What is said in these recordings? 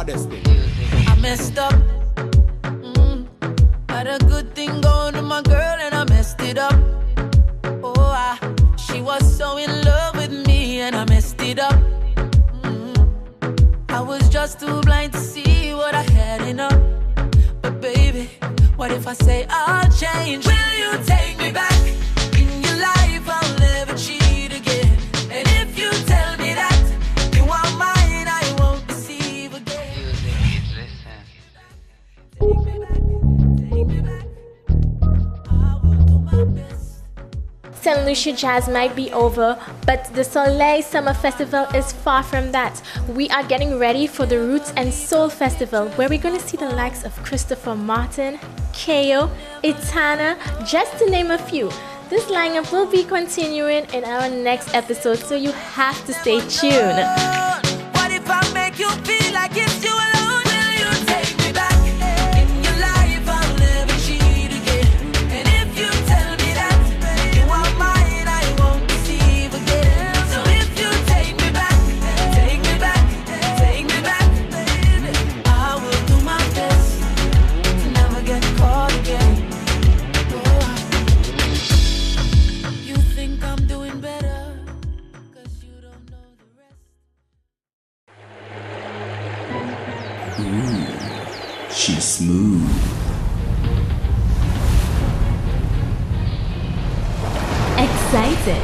baddest thing. I messed up. Had a good thing going with my girl and I messed it up. She was so in love with me and I messed it up. I was just too blind to see what I had enough. But baby, what if I say I'll change? Will you take me back? In your life I'll never cheat again. And if you tell me that you are mine, I won't deceive again. Take me back, take me back. I will do my best. St. Lucia Jazz might be over, but the Soleil Summer Festival is far from that. We are getting ready for the Roots and Soul Festival, where we're going to see the likes of Christopher Martin, K.O., Itana, just to name a few. This lineup will be continuing in our next episode, so you have to stay tuned. What if I make you feel like it's you alone? Will you take me back? In your life I'll never cheat again. And if you tell me that you are mine, I won't deceive again. So if you take me back, take me back, take me back, baby, I will do my best to never get caught again. You think I'm doing better, 'cause you don't know the rest. She's smooth. Excited,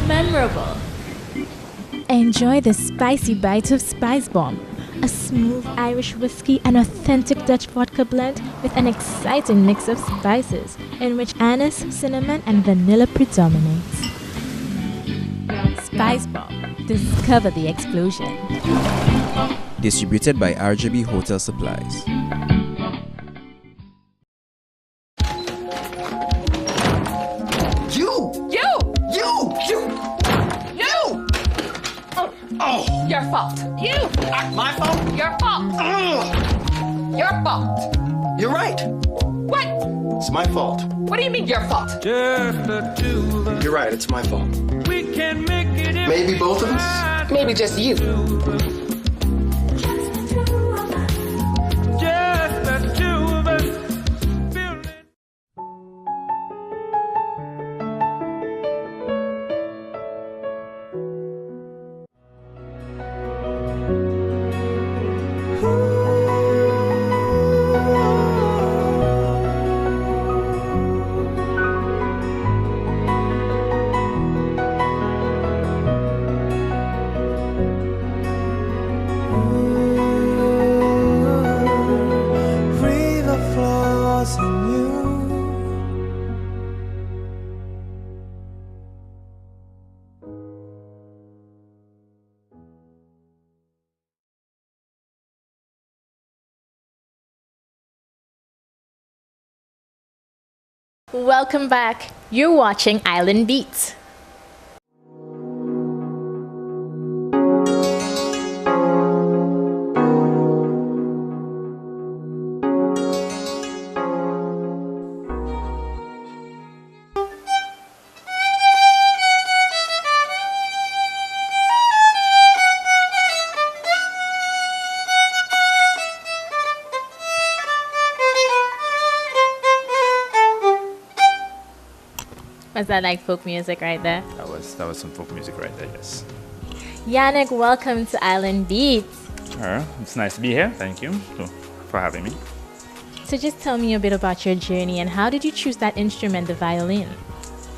memorable. Enjoy the spicy bite of Spice Bomb, a smooth Irish whiskey and authentic Dutch vodka blend with an exciting mix of spices in which anise, cinnamon, and vanilla predominates. Spice Bomb. Discover the explosion. Distributed by RJB Hotel Supplies. Oh, your fault. You. My fault? Your fault. Your fault. You're right. What? It's my fault. What do you mean your fault? You're right, it's my fault. Maybe both of us? Maybe just you. Welcome back. You're watching Islandbeat. Was that like folk music right there? That was some folk music right there, yes. Yannick, welcome to Islandbeat. It's nice to be here. Thank you for having me. So just tell me a bit about your journey and how did you choose that instrument, the violin?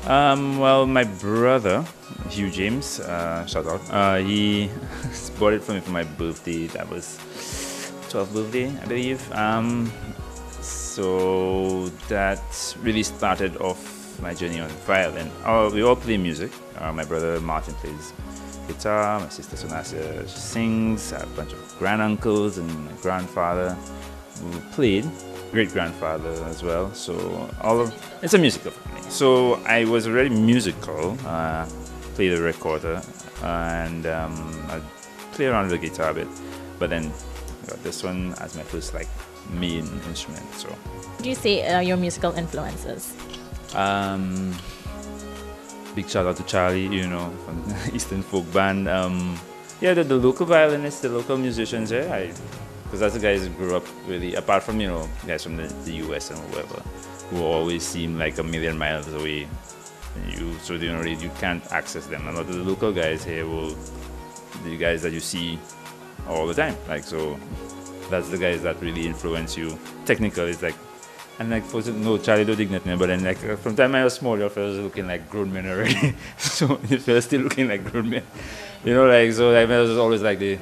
Well, my brother, Hugh James, shout out, he bought it for me for my birthday. That was 12th birthday, I believe. So that really started off my journey on violin. We all play music. My brother Martin plays guitar, my sister Sonasia sings, I have a bunch of granduncles and my grandfather who played, great-grandfather as well. So it's a musical family. So I was already musical, played the recorder, and I play around with the guitar a bit, but then I got this one as my first main instrument. So What do you say are your musical influences? Big shout out to Charlie, you know, from the Eastern Folk Band. Yeah, the local violinists, the local musicians, yeah, because that's the guys who grew up really, apart from, you know, guys from the US and whoever, who always seem like a million miles away. So you can't access them. A lot of the local guys here the guys that you see all the time. Like, so that's the guys that really influence you. Technical is like, and like, no, Charlie don't dig nothing, but then like, from the time I was small, your fellas looking like grown men already. So your fellas still looking like grown men. You know, like, so like, I was always like, you're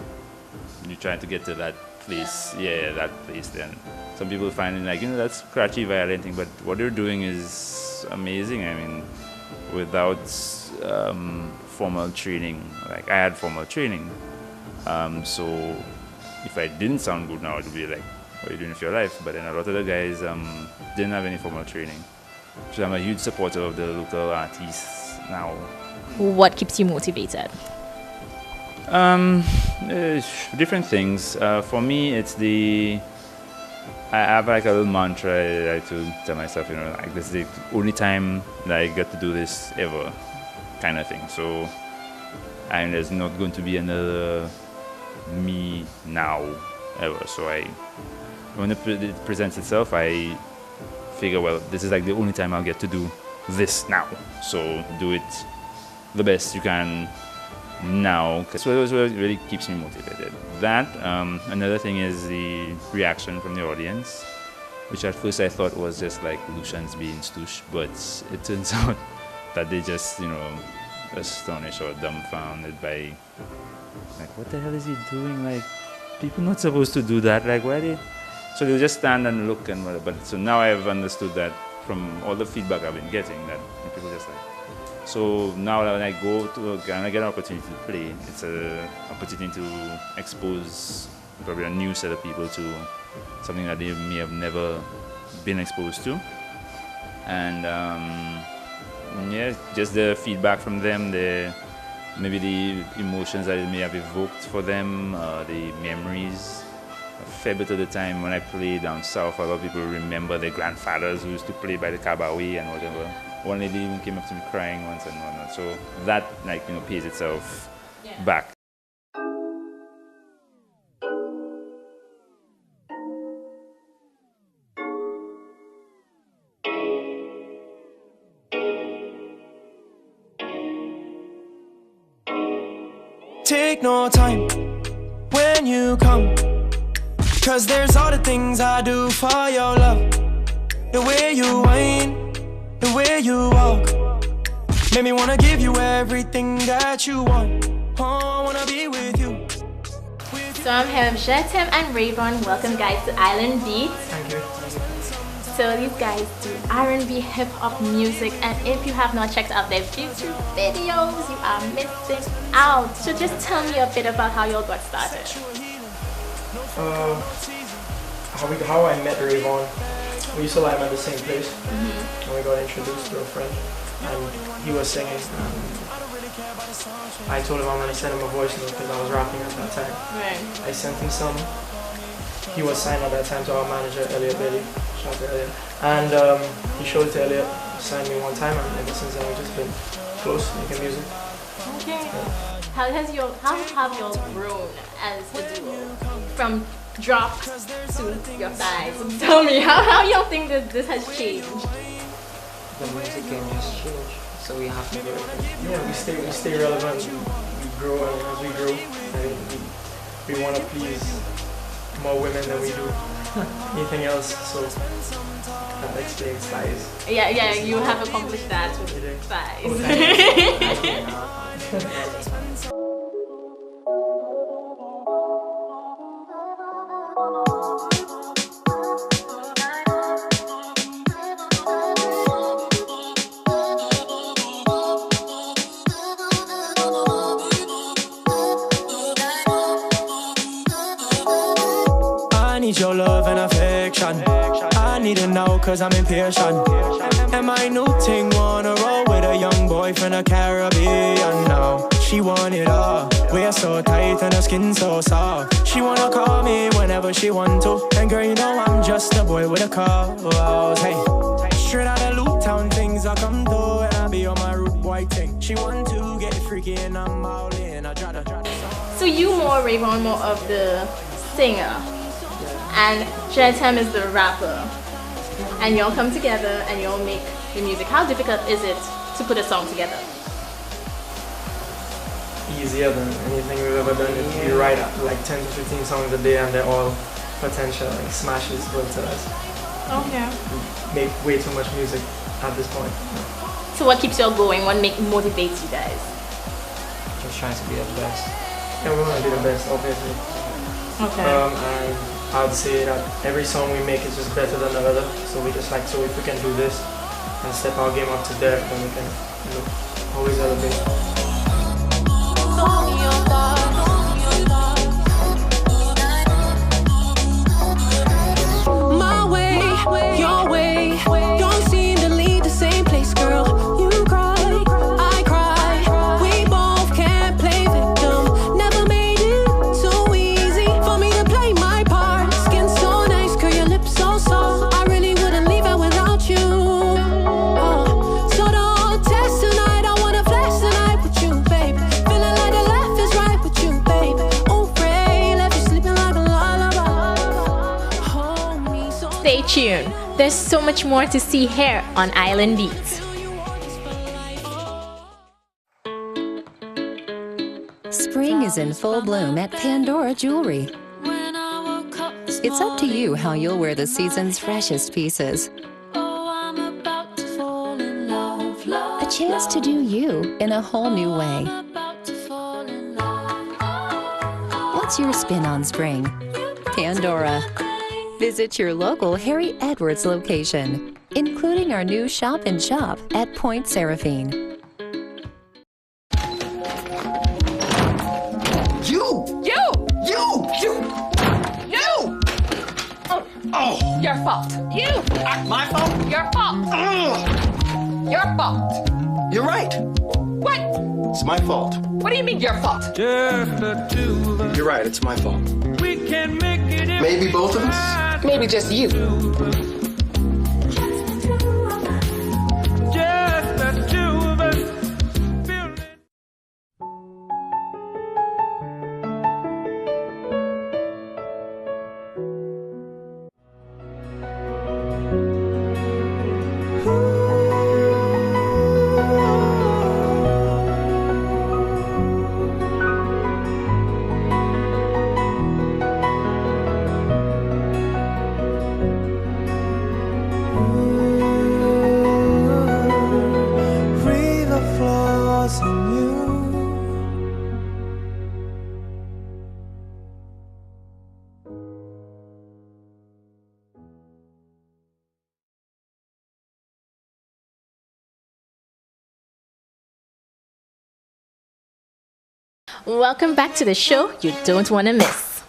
trying to get to that place. Yeah, that place then. Some people find it like, you know, that's scratchy, violent thing, but what they're doing is amazing. I mean, without formal training, like I had formal training. So if I didn't sound good now, it would be like, what are you doing with your life? But then a lot of the guys didn't have any formal training. So I'm a huge supporter of the local artists now. What keeps you motivated? Different things. For me, it's I have like a little mantra I like to tell myself, you know, like this is the only time that I get to do this ever, kind of thing. So, and there's not going to be another me now ever. So when it presents itself, I figure, well, this is like the only time I'll get to do this now. So do it the best you can now. That's what really keeps me motivated. That, another thing is the reaction from the audience, which at first I thought was just like Lucian's being stoosh, but it turns out that they just, you know, astonished or dumbfounded by, like, what the hell is he doing? Like, people not supposed to do that. Like, why they? So they'll just stand and look and whatever. But so now I've understood that from all the feedback I've been getting, that people just like. So now when I get an opportunity to play, it's an opportunity to expose probably a new set of people to something that they may have never been exposed to. And yeah, just the feedback from them, maybe the emotions that it may have evoked for them, the memories. A fair bit of the time when I play down south, a lot of people remember their grandfathers who used to play by the Kabaway and whatever. One lady even came up to me crying once and whatnot. So that, like, you know, pays itself back. Take no time when you come, 'cause there's all the things I do for your love. The way you whine, the way you walk, made me wanna give you everything that you want. Oh, I wanna be with you. So I'm here with Jetem and Rayvon. Welcome guys to Islandbeat. Thank you. So these guys do R&B hip hop music, and if you have not checked out their YouTube videos, you are missing out. So just tell me a bit about how you all got started. How I met Rayvon. We used to live at the same place, and we got introduced to a friend, and he was singing. I told him I'm gonna send him a voice note because I was rapping at that time. Right. I sent him some. He was signed at that time to our manager, Elliot Bailey. Shout out to Elliot. And he showed it to Elliot, signed me one time, and ever since then we've just been close, making music. Okay. Yeah. How have you all grown as a duo? From drop to your size. Tell me, how you all think that this has changed? The music game has changed, so we have to grow. Yeah, we stay relevant. We grow, and as we grow, we want to please more women than we do anything else. So that explains size. Yeah, you have accomplished that with size. I need your love and affection. I need it now 'cause I'm impatient. And my new ting wanna roll with a young boy from the Caribbean now. She want it all, We're so tight and her skin so soft. She wanna call me whenever she want to. And girl, you know I'm just a boy with a cause. Hey, straight out of Luke Town, things I come through. And I be on my root boy thing. She want to get freaky and I'm all in. I try to So you more, Rayvon, more of the singer, and Jetem is the rapper, and y'all come together and y'all make the music. How difficult is it to put a song together? Easier than anything we've ever done. We write like 10 to 15 songs a day and they're all potential like smashes built to us. Okay. We make way too much music at this point. So what keeps y'all going? What motivates you guys? Just trying to be the best. Yeah, we want to be the best, obviously. Okay. And I would say that every song we make is just better than the other. So we just like, so if we can do this and step our game up to there, then we can, you know, always elevate. My way, your way, don't seem to lead the same place, girl. You cry, I cry, we both can't play victim. Never made it so easy for me to play my part. Skin so nice, girl, your lips so soft. I really wouldn't leave it without you. So don't test tonight, I wanna flex tonight with you, baby. Feeling like the life is right with you, baby. Oh, Ray, left you sleeping like a lullaby. Hold me so. Stay tuned. There's so much more to see here on Islandbeat. Spring is in full bloom at Pandora Jewelry. It's up to you how you'll wear the season's freshest pieces. A chance to do you in a whole new way. What's your spin on spring? Pandora. Visit your local Harry Edwards location, including our new shop and shop at Point Seraphine. Your fault. You. My fault? Your fault. Your fault. You're right. What? It's my fault. What do you mean your fault? You're right, it's my fault. Maybe both of us? Maybe just you. Welcome back to the show you don't want to miss.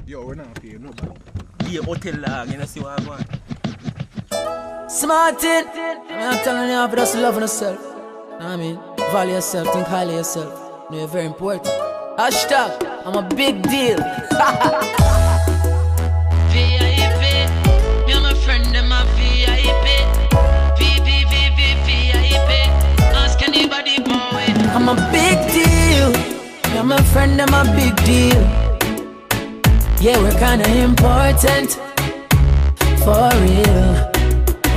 Yo, we're not paying nobody. Yeah, hotel lag, you know, see what I want. Smartin', I'm telling you, for just loving yourself. Know what I mean? Value yourself, think highly of yourself. No, you're very important. Hashtag, I'm a big deal. VIP, you're my friend, I'm a VIP. VIP. Ask anybody about it. I'm a big deal. You're my friend, I'm a big deal. Yeah, we're kinda important. For real.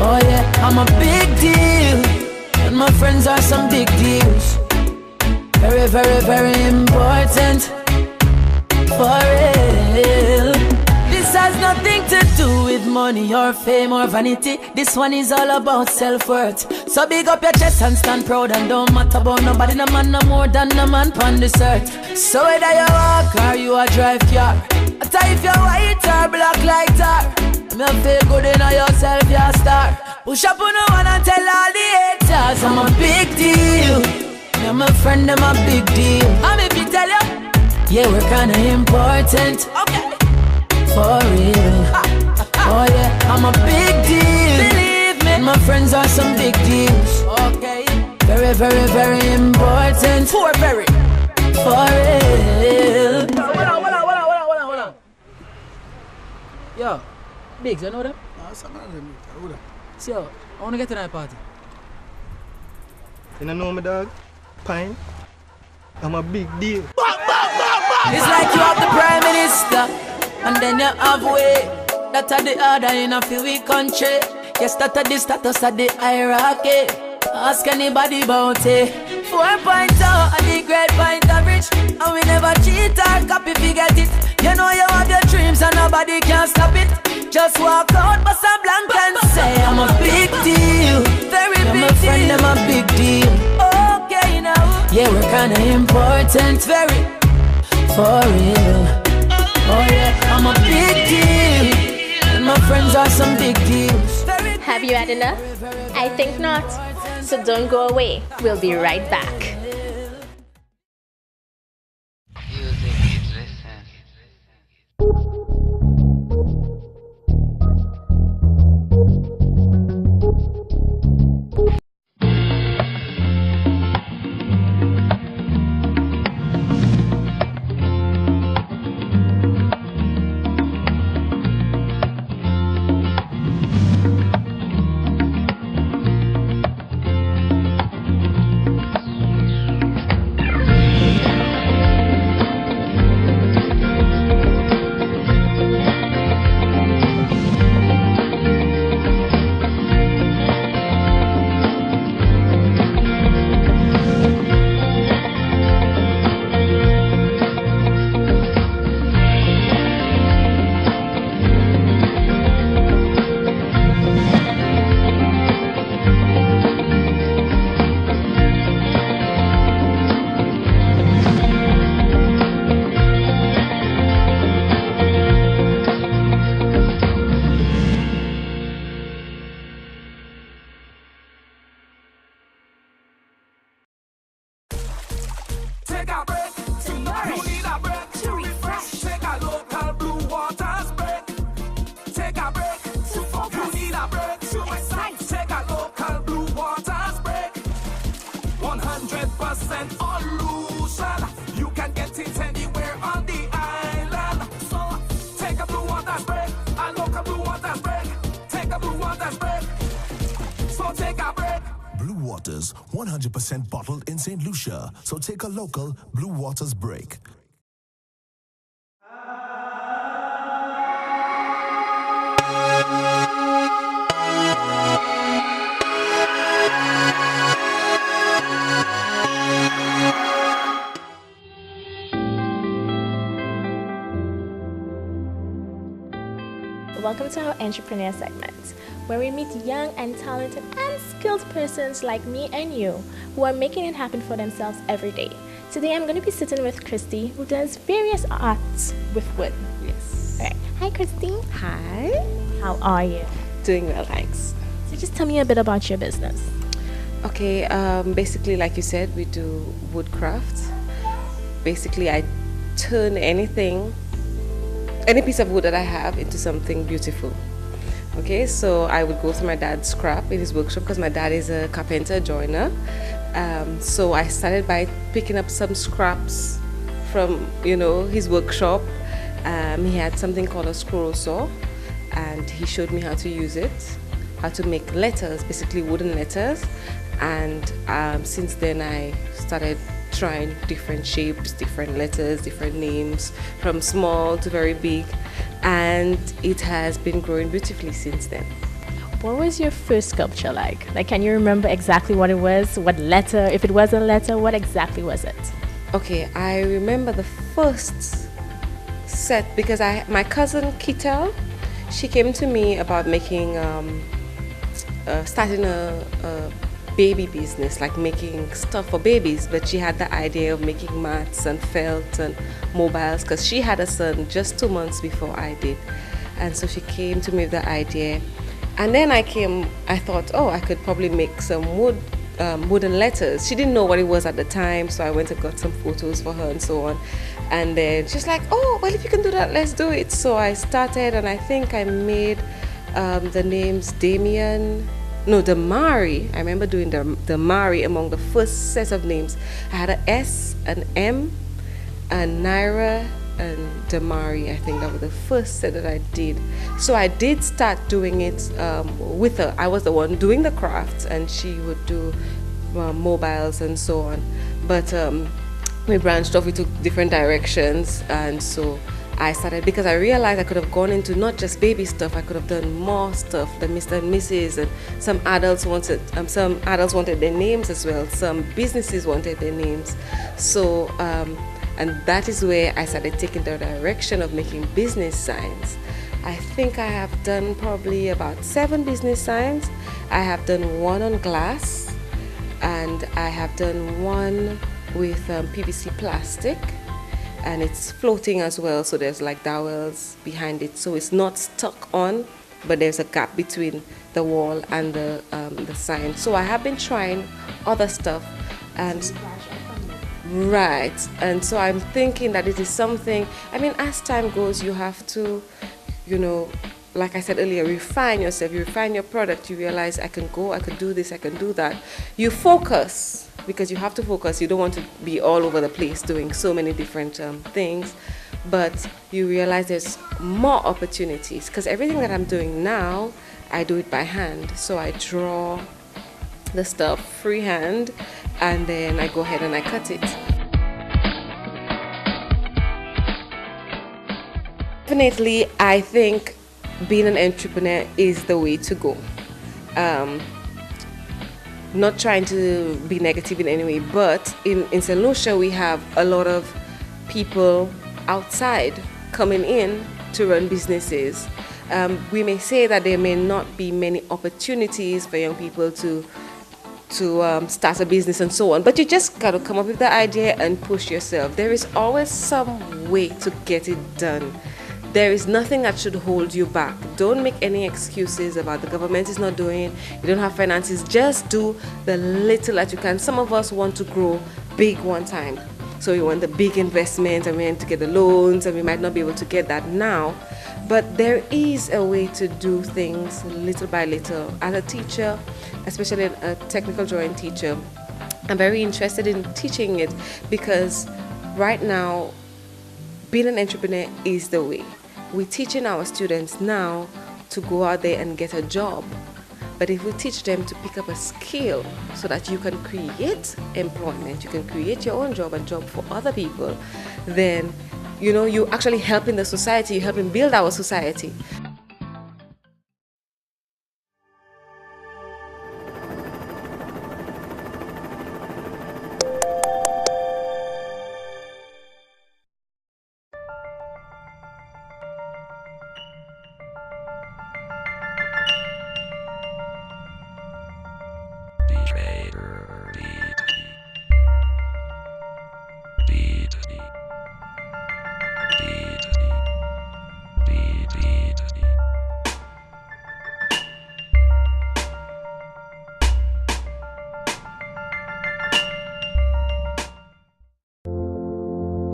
Oh yeah, I'm a big deal. And my friends are some big deals. Very, very, very important. For real. This has nothing to do with money or fame or vanity. This one is all about self-worth. So big up your chest and stand proud, and don't matter about nobody. No man no more than no man on this earth. So whether you walk or you a drive car, I tell if you're white or black like tar, me feel good in yourself, you're a star. Push up on the one and tell all the haters I'm a big deal. Yeah, my friend, I'm a big deal. I'm if you tell you. Yeah, we're kinda important. Okay. For real. Oh yeah, I'm a big deal. Believe me. My friends are some big deals. Okay. Very, very, very important. For very. For real. Hold on. Yo, Biggs, you know them? No, some of them. Who them? So, I wanna get to that party. You don't know me, dog? Pine. I'm a big deal. It's like you have the Prime Minister, and then you have way. That are the order in a few week country. Yes, that are the status of the hierarchy. Ask anybody about it. 4.0 at the great point average. And we never cheat or copy if you get it. You know you have your dreams and nobody can stop it. Just walk out, bust a blank and say I'm a big deal. Very big deal. My friend, I'm a big deal. Okay now. Yeah, we're kinda important. Very. For real. Oh yeah, I'm a big deal. And my friends are some big deals. Have you had enough? I think not. So don't go away. We'll be right back. Waters, 100% bottled in St. Lucia. So take a local Blue Waters break. Welcome to our entrepreneur segment, where we meet young and talented and skilled persons like me and you who are making it happen for themselves every day. Today I'm going to be sitting with Christy, who does various arts with wood. Yes. All right. Hi, Christy. Hi. How are you? Doing well, thanks. So just tell me a bit about your business. Okay, basically, like you said, we do woodcraft. Basically, I turn any piece of wood that I have into something beautiful. Okay, so I would go through my dad's scrap in his workshop because my dad is a carpenter, joiner. So I started by picking up some scraps from, his workshop. He had something called a scroll saw, and he showed me how to use it, how to make letters, basically wooden letters. And since then I started trying different shapes, different letters, different names, from small to very big, and it has been growing beautifully since then. What was your first sculpture like? Can you remember exactly what it was? What letter? If it was a letter, what exactly was it? Okay, I remember the first set because my cousin Kitel, she came to me about making, starting a baby business, like making stuff for babies, but she had the idea of making mats and felt and mobiles because she had a son just 2 months before I did. And so she came to me with the idea, and then I thought, oh, I could probably make some wood wooden letters. She didn't know what it was at the time, so I went and got some photos for her and so on. And then she's like, oh, well, if you can do that, let's do it. So I started, and I think I made the names Damari. I remember doing Damari among the first set of names. I had an S, an M, and Naira, and Damari. I think that was the first set that I did. So I did start doing it with her. I was the one doing the crafts, and she would do mobiles and so on. But we branched off into different directions, and so I started, because I realized I could have gone into not just baby stuff. I could have done more stuff than Mr. and Mrs. And some adults wanted their names as well. Some businesses wanted their names. So and that is where I started taking the direction of making business signs. I think I have done probably about 7 business signs. I have done 1 on glass, and I have done 1 with PVC plastic, and it's floating as well, so there's like dowels behind it, so it's not stuck on, but there's a gap between the wall and the sign. So I have been trying other stuff, and right, and so I'm thinking that it is something, I mean, as time goes, you have to, you know, like I said earlier, refine yourself, you refine your product, you realize I can do this, I can do that. You focus, because you have to focus. You don't want to be all over the place doing so many different things, but you realize there's more opportunities, because everything that I'm doing now, I do it by hand. So I draw the stuff freehand, and then I go ahead and I cut it. Definitely, I think being an entrepreneur is the way to go. Not trying to be negative in any way, but in St. Lucia we have a lot of people outside coming in to run businesses. We may say that there may not be many opportunities for young people to start a business and so on, but you just got to come up with the idea and push yourself. There is always some way to get it done. There is nothing that should hold you back. Don't make any excuses about the government is not doing it, you don't have finances. Just do the little that you can. Some of us want to grow big one time. So we want the big investment, and we want to get the loans, and we might not be able to get that now. But there is a way to do things little by little. As a teacher, especially a technical drawing teacher, I'm very interested in teaching it, because right now, being an entrepreneur is the way. We're teaching our students now to go out there and get a job. But if we teach them to pick up a skill so that you can create employment, you can create your own job and job for other people, then you know you're actually helping the society, you're helping build our society.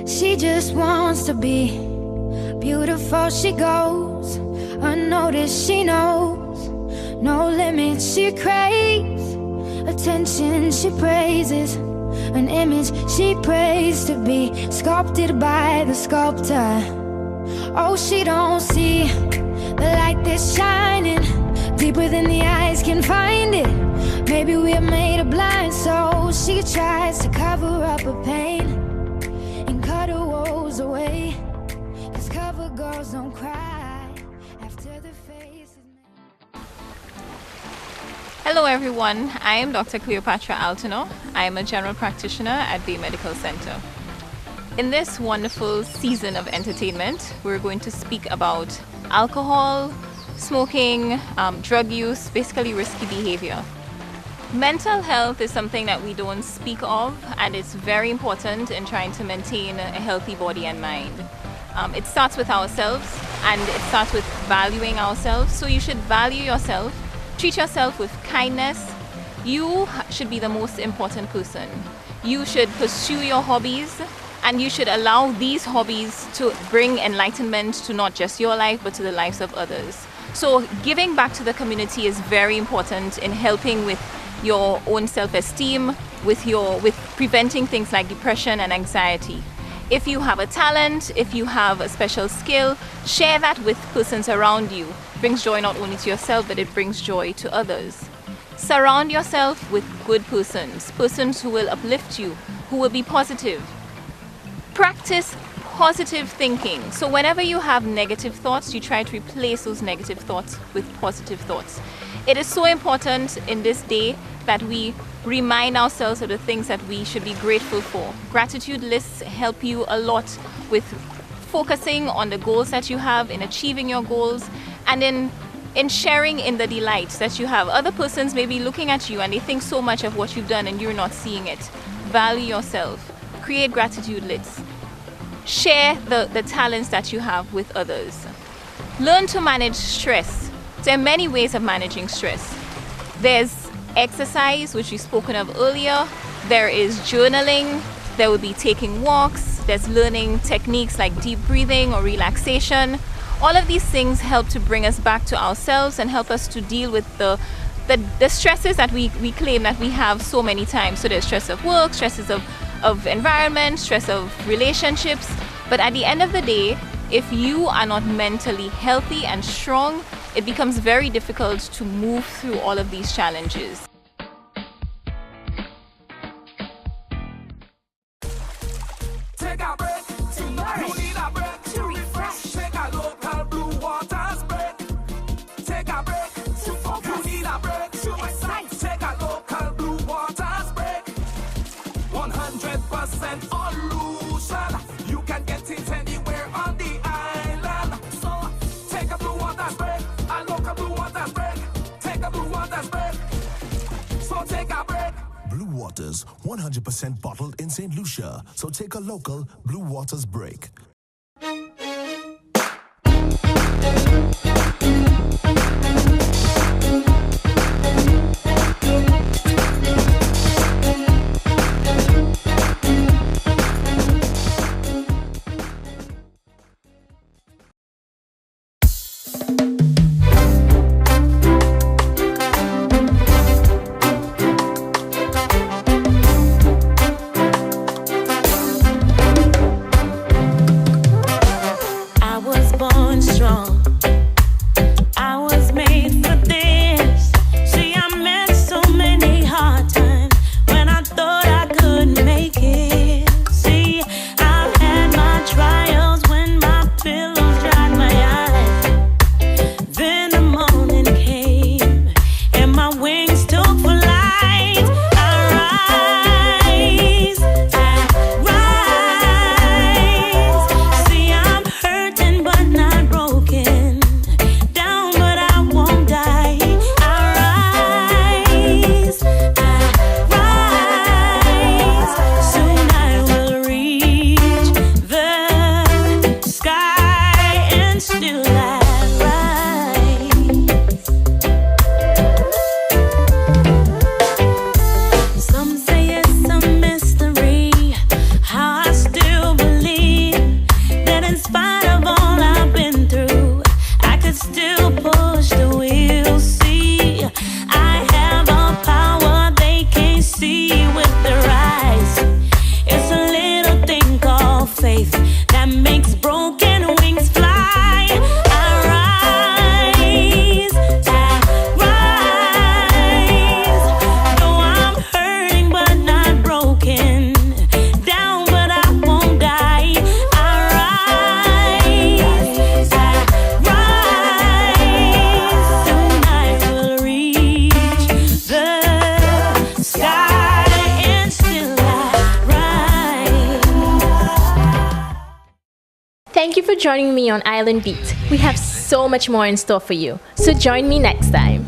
She just wants to be beautiful. She goes unnoticed. She knows no limits. She craves attention. She praises an image she prays to be sculpted by the sculptor. Oh, she don't see the light that's shining deeper than the eyes can find it. Maybe we're made of blind, so she tries to cover up her pain and cut her woes away. 'Cause cover girls don't cry after the face is made. Hello everyone, I am Dr. Cleopatra Altino. I am a general practitioner at Bay Medical Center. In this wonderful season of entertainment, we're going to speak about alcohol, smoking, drug use, basically risky behavior. Mental health is something that we don't speak of, and it's very important in trying to maintain a healthy body and mind. It starts with ourselves, and it starts with valuing ourselves. So you should value yourself, treat yourself with kindness, You should be the most important person. You should pursue your hobbies, and you should allow these hobbies to bring enlightenment to not just your life, but to the lives of others. So giving back to the community is very important in helping with your own self-esteem, with preventing things like depression and anxiety. If you have a talent, if you have a special skill, share that with persons around you. It brings joy not only to yourself, but it brings joy to others. Surround yourself with good persons, persons who will uplift you, who will be positive. Practice positive thinking. So whenever you have negative thoughts, you try to replace those negative thoughts with positive thoughts. It is so important in this day that we remind ourselves of the things that we should be grateful for. Gratitude lists help you a lot with focusing on the goals that you have, in achieving your goals, and in sharing in the delights that you have. Other persons may be looking at you and they think so much of what you've done and you're not seeing it. Value yourself. Create gratitude lists. Share the talents that you have with others. Learn to manage stress. There are many ways of managing stress. There's exercise, which we've spoken of earlier. There is journaling. There will be taking walks. There's learning techniques like deep breathing or relaxation. All of these things help to bring us back to ourselves and help us to deal with the stresses that we claim that we have so many times. So there's stress of work, stresses of environment, stress of relationships. But at the end of the day, if you are not mentally healthy and strong, it becomes very difficult to move through all of these challenges. Take a break, to learn. You need a break to refresh. Take a local Blue Waters break. Take a break to focus. You need a break to excite. Take a local Blue Waters break. 100% solution. You can get it anywhere on the island. So take a Blue Waters break. A local Blue Waters break. Take a Blue Waters break. So take a break. Blue Waters, 100% bottled in St. Lucia. So take a local Blue Waters break. Thank you for joining me on Islandbeat. We have so much more in store for you, so join me next time.